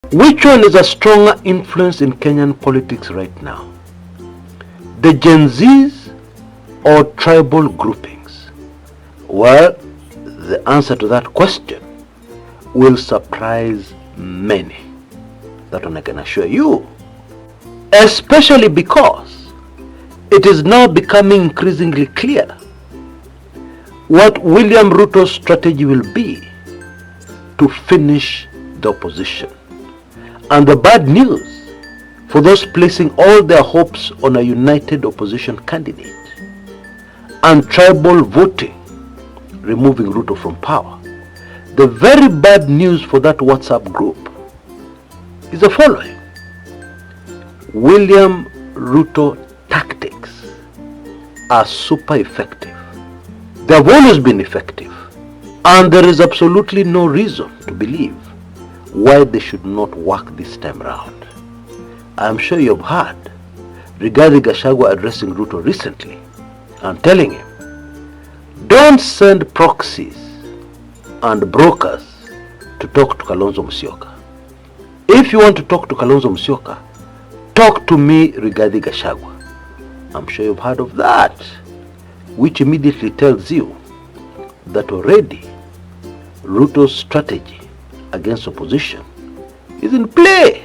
Which one is a stronger influence in Kenyan politics right now? The Gen Zs or tribal groupings? Well, the answer to that question will surprise many. That one I can assure you. Especially because it is now becoming increasingly clear what William Ruto's strategy will be to finish the opposition. And the bad news for those placing all their hopes on a united opposition candidate and tribal voting removing Ruto from power, the very bad news for that WhatsApp group is the following. William Ruto tactics are super effective. They have always been effective, and there is absolutely no reason to believe why they should not work this time round. I am sure you have heard Rigathi Gachagua addressing Ruto recently and telling him, don't send proxies and brokers to talk to Kalonzo Musyoka. If you want to talk to Kalonzo Musyoka, talk to me, Rigathi Gachagua. I'm sure you've heard of that, which immediately tells you that already Ruto's strategy against opposition is in play.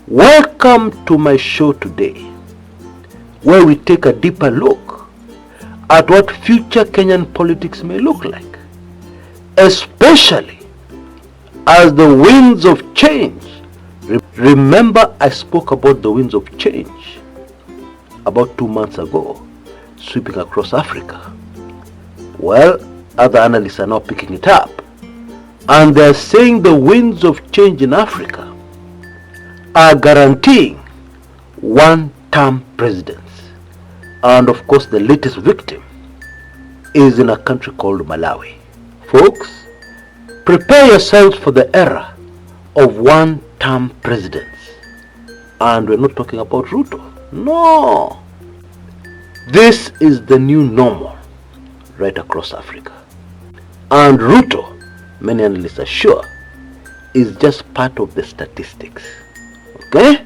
Welcome to my show today, where we take a deeper look at what future Kenyan politics may look like, especially as the winds of change. Remember, I spoke about the winds of change about 2 months ago, sweeping across Africa. Well, other analysts are now picking it up, and they're saying the winds of change in Africa are guaranteeing one-term presidents. And of course, the latest victim is in a country called Malawi. Folks, prepare yourselves for the era of one-term presidents. And we're not talking about Ruto. No. This is the new normal right across Africa. And Ruto, many analysts are sure, is just part of the statistics. Okay?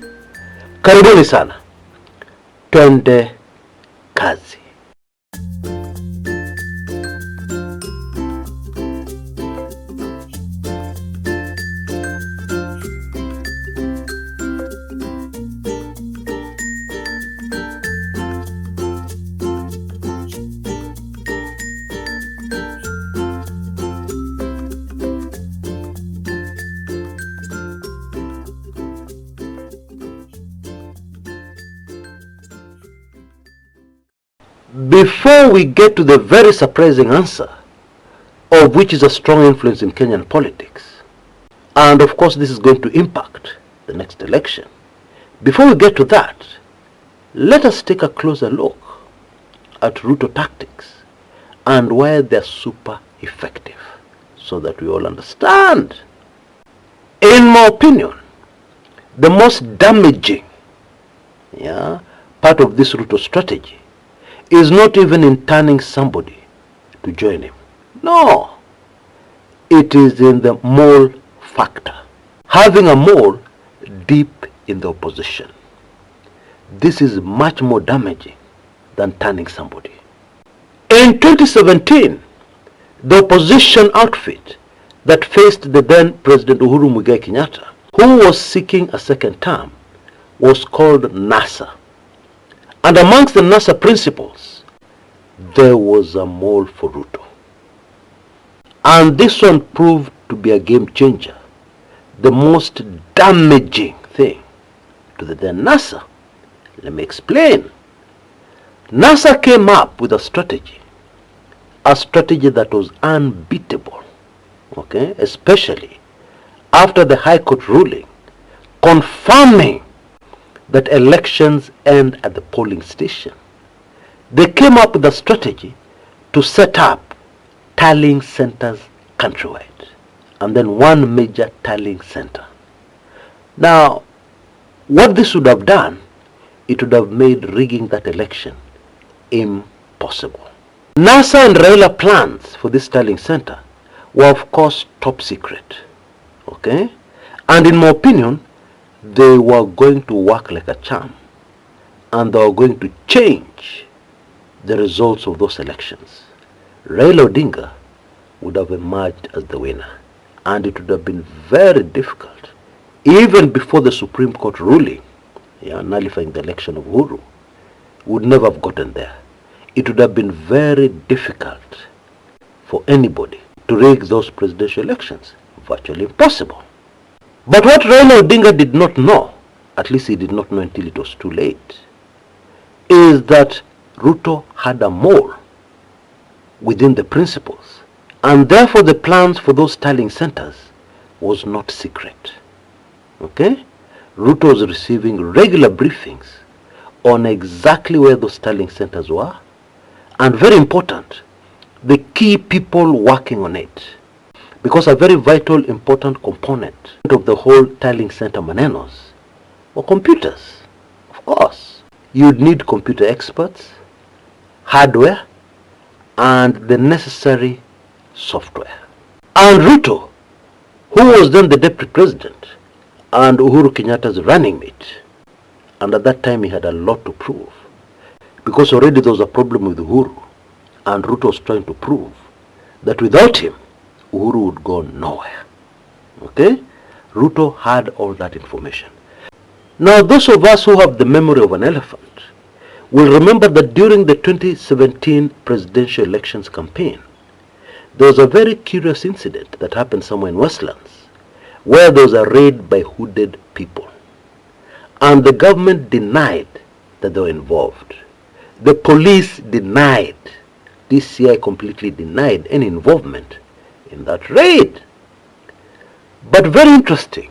Karibuni sana. Twende kazi. Before we get to the very surprising answer of which is a strong influence in Kenyan politics, and of course this is going to impact the next election, before we get to that, let us take a closer look at Ruto tactics and why they're super effective, so that we all understand. In my opinion, the most damaging part of this Ruto strategy is not even in turning somebody to join him. No. It is in the mole factor. Having a mole deep in the opposition. This is much more damaging than turning somebody. In 2017, the opposition outfit that faced the then President Uhuru Muigai Kenyatta, who was seeking a second term, was called NASA. And amongst the NASA principles, there was a mole for Ruto. And this one proved to be a game changer, the most damaging thing to the then NASA. Let me explain. NASA came up with a strategy that was unbeatable, okay, especially after the High Court ruling confirming that elections end at the polling station. They came up with a strategy to set up tallying centers countrywide, and then one major tallying center. Now, what this would have done, it would have made rigging that election impossible. NASA and Raila plans for this tallying center were of course top secret, okay? And in my opinion, they were going to work like a charm, and they were going to change the results of those elections. Raila Odinga would have emerged as the winner, and it would have been very difficult, even before the Supreme Court ruling nullifying the election of Uhuru, would never have gotten there. It would have been very difficult for anybody to rig those presidential elections. Virtually impossible. But what Raila Odinga did not know, at least he did not know until it was too late, is that Ruto had a mole within the principles, and therefore the plans for those tallying centers was not secret. Okay? Ruto was receiving regular briefings on exactly where those tallying centers were, and very important, the key people working on it. Because a very vital, important component of the whole tallying center manenos were computers. Of course, you'd need computer experts, hardware, and the necessary software. And Ruto, who was then the deputy president and Uhuru Kenyatta's running mate, and at that time he had a lot to prove, because already there was a problem with Uhuru, and Ruto was trying to prove that without him, Uhuru would go nowhere. Okay? Ruto had all that information. Now, those of us who have the memory of an elephant will remember that during the 2017 presidential elections campaign, there was a very curious incident that happened somewhere in Westlands, where there was a raid by hooded people. And the government denied that they were involved. The police denied, DCI completely denied any involvement in that raid. But very interesting,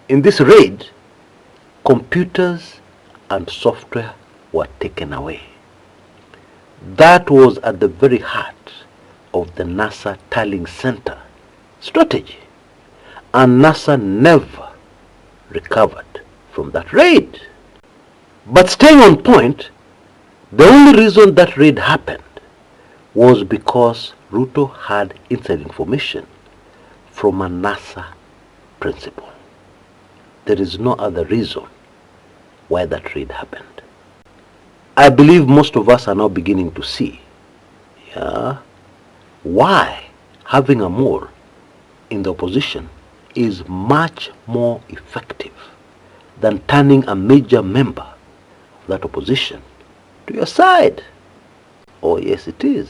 in this raid, computers and software were taken away. That was at the very heart of the NASA tallying center strategy. And NASA never recovered from that raid. But staying on point, the only reason that raid happened was because Ruto had inside information from a NASA principal. There is no other reason why that raid happened. I believe most of us are now beginning to see why having a mole in the opposition is much more effective than turning a major member of that opposition to your side. Oh yes, it is.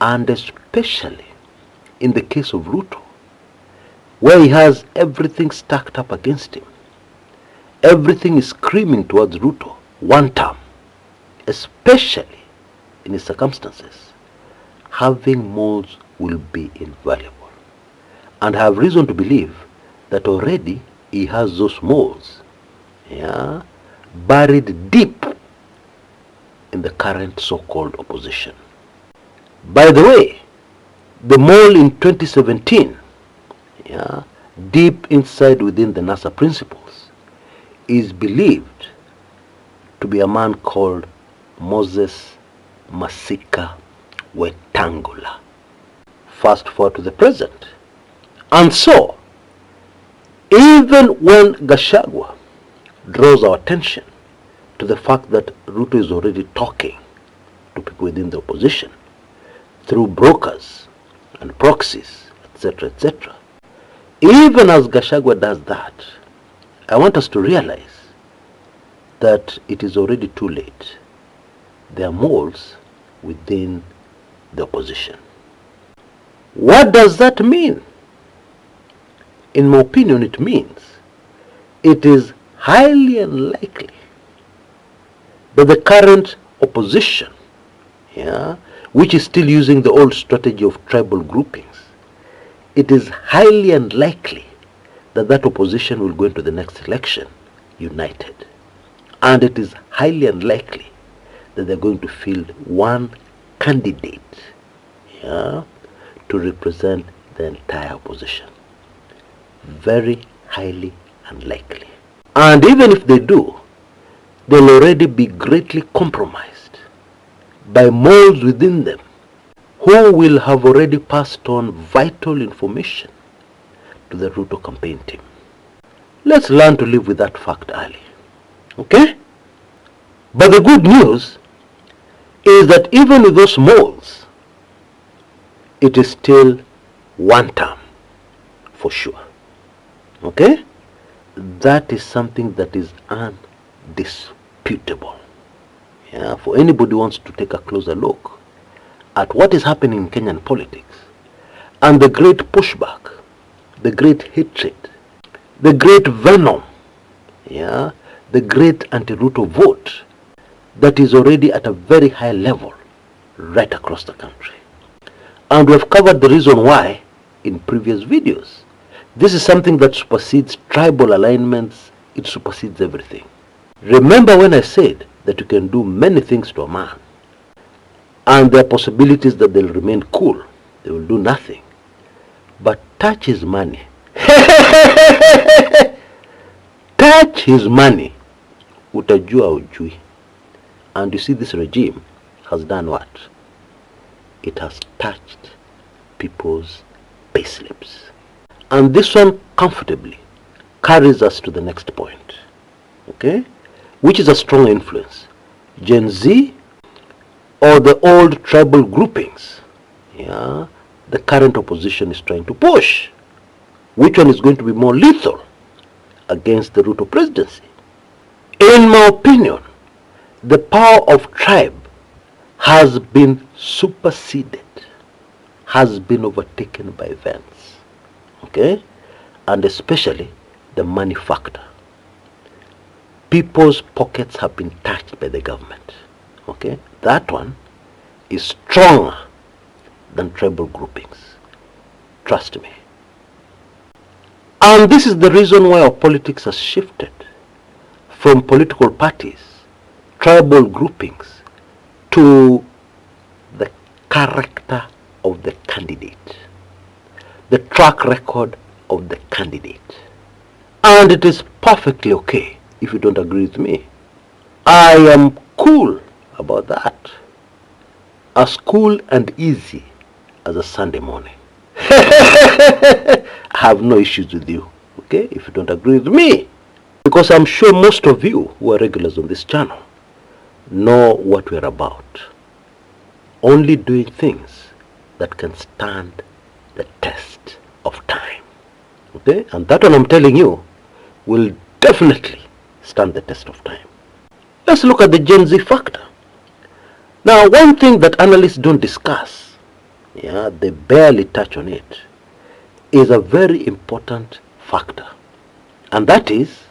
And especially in the case of Ruto, where he has everything stacked up against him. Everything is screaming towards Ruto, one term, especially in his circumstances. Having moles will be invaluable. And I have reason to believe that already he has those moles buried deep in the current so-called opposition. By the way, the mole in 2017, deep inside within the NASA principles, is believed to be a man called Moses Masika Wetangula. Fast forward to the present. And so, even when Gachagua draws our attention to the fact that Ruto is already talking to people within the opposition through brokers and proxies, etc., etc., even as Gachagua does that, I want us to realize that it is already too late. There are moles within the opposition. What does that mean? In my opinion, it means it is highly unlikely that the current opposition, which is still using the old strategy of tribal groupings, it is highly unlikely that that opposition will go into the next election united. And it is highly unlikely that they're going to field one candidate to represent the entire opposition. Very highly unlikely. And even if they do, they'll already be greatly compromised by moles within them who will have already passed on vital information to the Ruto campaign team. Let's learn to live with that fact early. Okay? But the good news is that even with those moles, it is still one term for sure. Okay? That is something that is undisputable. Yeah, for anybody who wants to take a closer look at what is happening in Kenyan politics and the great pushback, the great hatred, the great venom, yeah, the great anti-Ruto vote that is already at a very high level right across the country. And we have covered the reason why in previous videos. This is something that supersedes tribal alignments, it supersedes everything. Remember when I said that you can do many things to a man, and there are possibilities that they'll remain cool, they will do nothing, but touch his money. Touch his money, utajua ujui. And you see, this regime has done what? It has touched people's payslips. And this one comfortably carries us to the next point, okay? Which is a strong influence. Gen Z or the old tribal groupings, yeah, the current opposition is trying to push. Which one is going to be more lethal against the Ruto presidency? In my opinion, the power of tribe has been superseded, has been overtaken by events, okay? And especially the money factor. People's pockets have been touched by the government, okay? That one is stronger than tribal groupings. Trust me. And this is the reason why our politics has shifted from political parties, tribal groupings, to the character of the candidate, the track record of the candidate. And it is perfectly okay if you don't agree with me. I am cool about that. As cool and easy as a Sunday morning. I have no issues with you, okay, if you don't agree with me. Because I'm sure most of you who are regulars on this channel know what we're about. Only doing things that can stand the test of time. Okay? And that one I'm telling you will definitely stand the test of time. Let's look at the Gen Z factor. Now, one thing that analysts don't discuss, yeah, they barely touch on it, is a very important factor. And that is,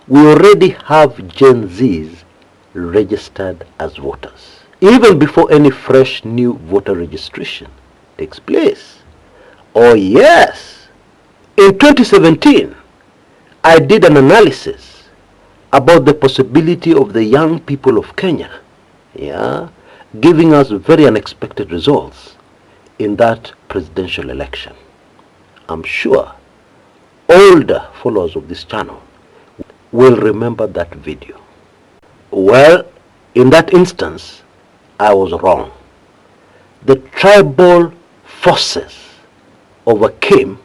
we already have Gen Zs registered as voters, even before any fresh new voter registration takes place. Oh yes, in 2017, I did an analysis about the possibility of the young people of Kenya, yeah, giving us very unexpected results in that presidential election. I'm sure older followers of this channel will remember that video. Well, in that instance, I was wrong. The tribal forces overcame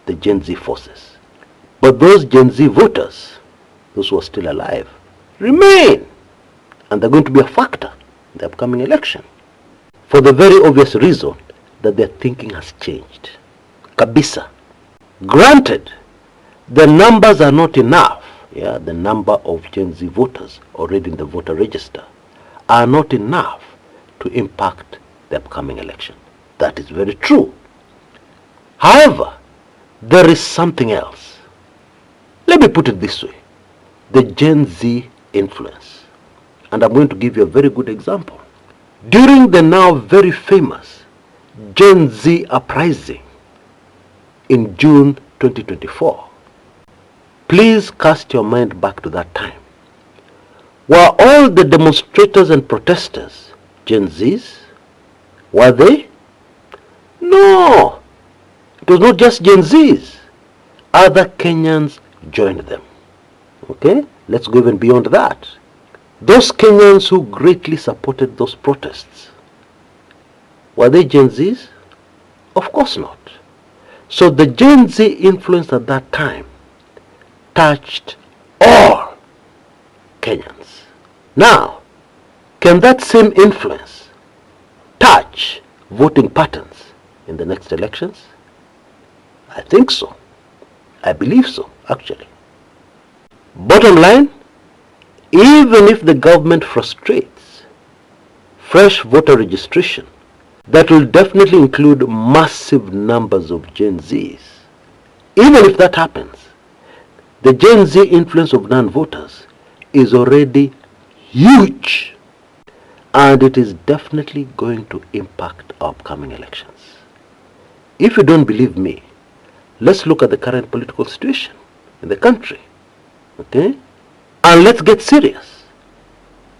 the Gen Z forces. But those Gen Z voters, those who are still alive, remain. And they're going to be a factor in the upcoming election. For the very obvious reason that their thinking has changed. Kabisa. Granted, the numbers are not enough. Yeah, the number of Gen Z voters already in the voter register are not enough to impact the upcoming election. That is very true. However, there is something else. Let me put it this way. The Gen Z influence. And I'm going to give you a very good example. During the now very famous Gen Z uprising in June 2024, please cast your mind back to that time. Were all the demonstrators and protesters Gen Zs? Were they? No. It was not just Gen Zs. Other Kenyans joined them. Okay? Let's go even beyond that. Those Kenyans who greatly supported those protests, were they Gen Zs? Of course not. So the Gen Z influence at that time touched all Kenyans. Now, can that same influence touch voting patterns in the next elections? I think so. I believe so, actually. Bottom line, even if the government frustrates fresh voter registration, that will definitely include massive numbers of Gen Zs. Even if that happens, the Gen Z influence of non-voters is already huge, and it is definitely going to impact upcoming elections. If you don't believe me, let's look at the current political situation in the country, okay? And let's get serious.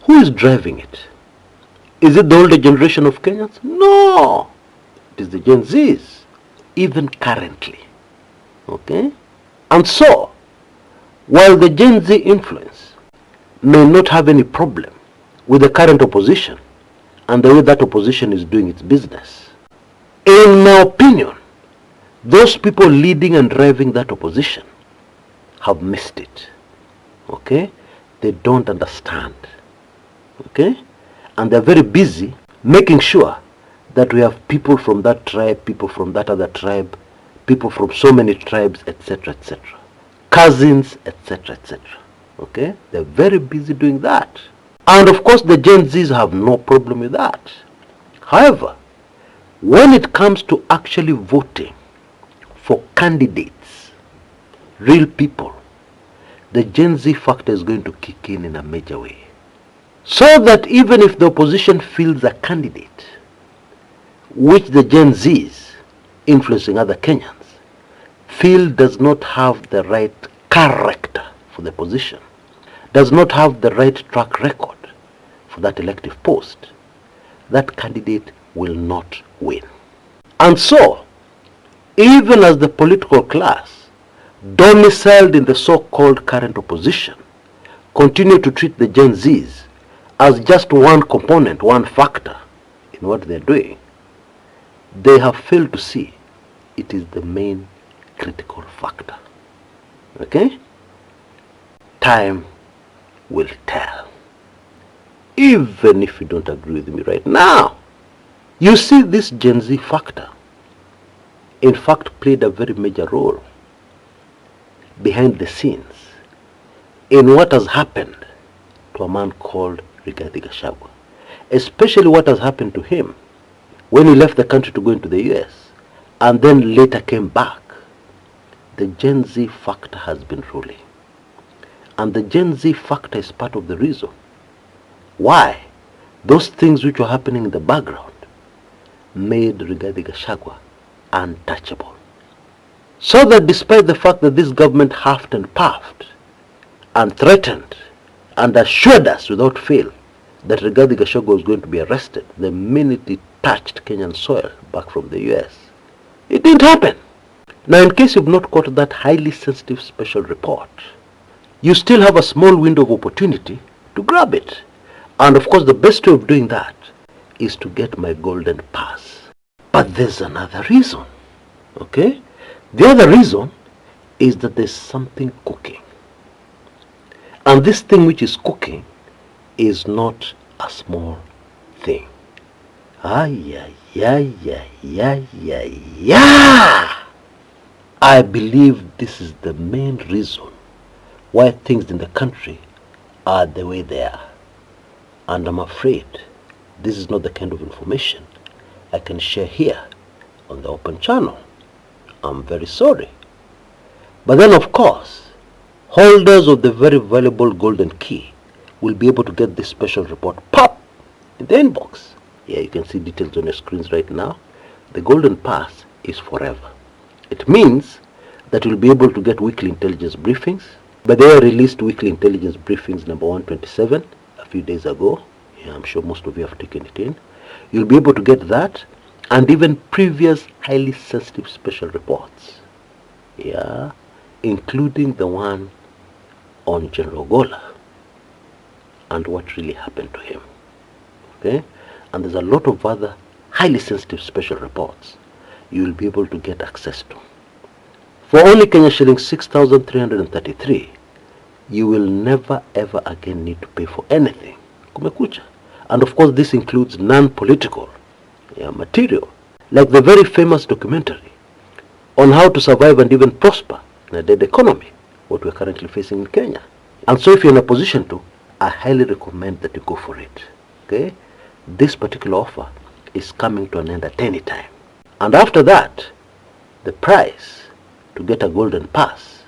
Who is driving it? Is it the older generation of Kenyans? No! It is the Gen Zs, even currently, okay? And so, while the Gen Z influence may not have any problem with the current opposition and the way that opposition is doing its business, in my opinion, those people leading and driving that opposition have missed it, okay? They don't understand, okay? And they're very busy making sure that we have people from that tribe, people from that other tribe, people from so many tribes, etc., etc. Cousins, etc., etc. Okay? They're very busy doing that. And of course, the Gen Zs have no problem with that. However, when it comes to actually voting for candidates, real people, the Gen Z factor is going to kick in a major way. So that even if the opposition fields a candidate which the Gen Zs, influencing other Kenyans, feel does not have the right character for the position, does not have the right track record for that elective post, that candidate will not win. And so, even as the political class, domiciled in the so-called current opposition, continue to treat the Gen Zs as just one component, one factor in what they're doing, they have failed to see it is the main critical factor. Okay? Time will tell. Even if you don't agree with me right now, you see this Gen Z factor, in fact, played a very major role behind the scenes in what has happened to a man called Rigathi Gachagua, especially what has happened to him when he left the country to go into the US and then later came back. The Gen Z factor has been ruling, and the Gen Z factor is part of the reason why those things which were happening in the background made Rigathi Gachagua untouchable. So that despite the fact that this government huffed and puffed and threatened and assured us without fail that Rigathi Gachagua was going to be arrested the minute he touched Kenyan soil back from the US, it didn't happen. Now, in case you've not caught that highly sensitive special report, you still have a small window of opportunity to grab it. And of course, the best way of doing that is to get my golden pass. But there's another reason, okay? The other reason is that there's something cooking. And this thing which is cooking is not a small thing. I believe this is the main reason why things in the country are the way they are. And I'm afraid this is not the kind of information I can share here on the open channel. I'm very sorry. But then, of course, holders of the very valuable golden key will be able to get this special report pop in the inbox. Yeah, you can see details on your screens right now. The golden pass is forever. It means that you'll be able to get weekly intelligence briefings. But they released weekly intelligence briefings number 127 a few days ago. Yeah, I'm sure most of you have taken it in. You'll be able to get that and even previous highly sensitive special reports. Yeah, including the one on General Gola and what really happened to him. Okay? And there's a lot of other highly sensitive special reports you'll be able to get access to. For only Kenya shillings 6,333, you will never ever again need to pay for anything. Kumekucha. And of course this includes non-political material, like the very famous documentary on how to survive and even prosper in a dead economy, what we're currently facing in Kenya. And so if you're in a position to, I highly recommend that you go for it. Okay? This particular offer is coming to an end at any time. And after that, the price to get a golden pass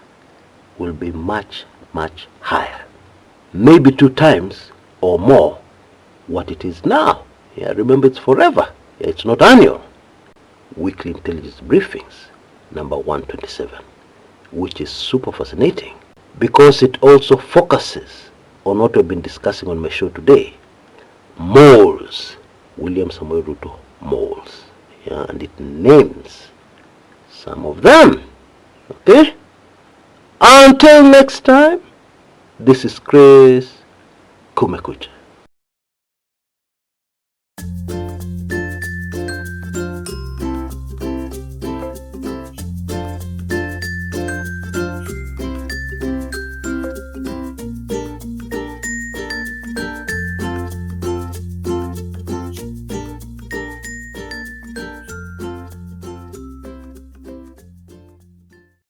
will be much, much higher. Maybe 2 times or more what it is now. Yeah, remember it's forever. Yeah, it's not annual. Weekly Intelligence Briefings, number 127, which is super fascinating because it also focuses on what we've been discussing on my show today. Moles. William Samoei Ruto moles. Yeah, and it names some of them. Okay? Until next time, this is Chris Kumekucha.